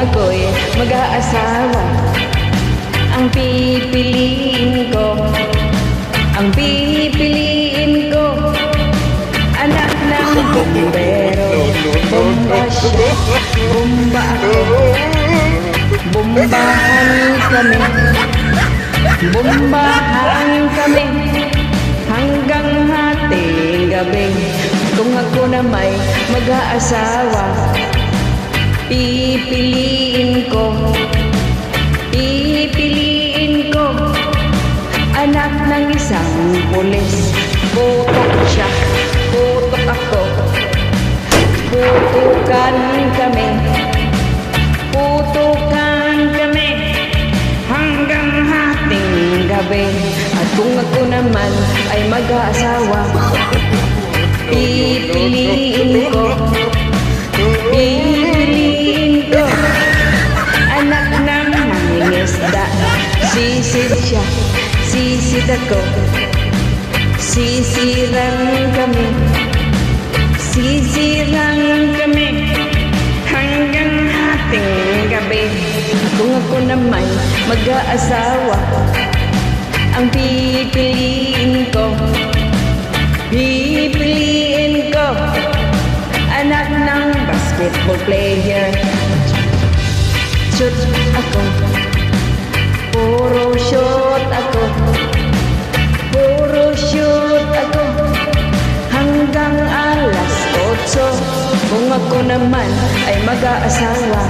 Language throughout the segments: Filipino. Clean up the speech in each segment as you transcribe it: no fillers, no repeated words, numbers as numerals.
ako'y mag-aasawa, ang pipiliin ko, ang pipiliin ko, anak ng bombero. Bomba siya, bomba ako, bombahan kami, bombahan kami, hanggang hating gabi. Kung ako na may mag-aasawa, pipiliin ko, pipiliin ko, anak ng isang pulis. Putok siya, putok ako, putukan kami, putukan kami, hanggang hating gabi. At kung ako naman ay mag-aasawa, pipiliin ko, pipiliin ko, anak ng mangingisda. Sisid siya, sisid ako, sisirang kami, sisirang kami, hanggang hating gabi. Kung ako naman mag-aasawa, ang pipiliin ko, pipiliin ko, anak ng basketball player. Shoot ako, puro shoot ako, puro shoot ako, hanggang alas 8. Kung ako naman ay mag-aasawa,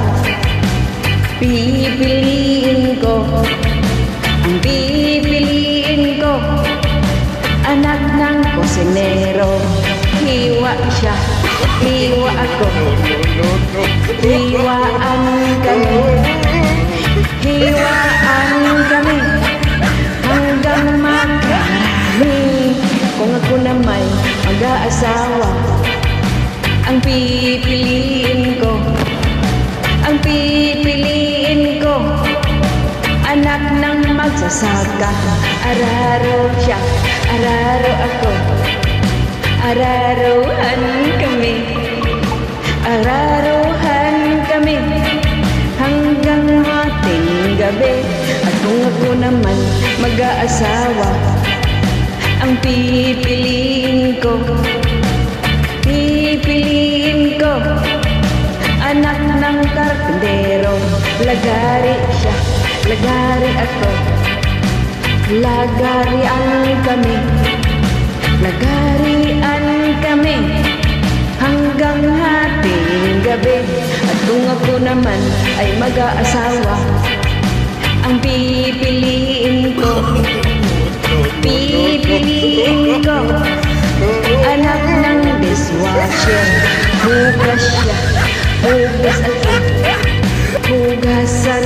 pipiliin ko, ang pipiliin ko, anak ng kusinero. Hiwa siya, hiwa ako, hiwaan kami, hiwaan kami, hanggang makarami. Kung ako naman mag-aasawa, ang pipiliin ko, ang pipiliin ko, anak ng magsasaka. Araro siya, araro ako, araruhan kami, araruhan kami, hanggang hating gabi. At kung ako naman mag-aasawa, ang pipiliin ko, pipiliin ko, anak ng karpintero. Lagari siya, lagari ako, lagarian kami, lagarian kami, hanggang hating gabi. At kung ako naman ay mag-aasawa, ang pipiliin ko, pipiliin ko, anak ng dishwasher. Hugas siya, hugas ako, hugasan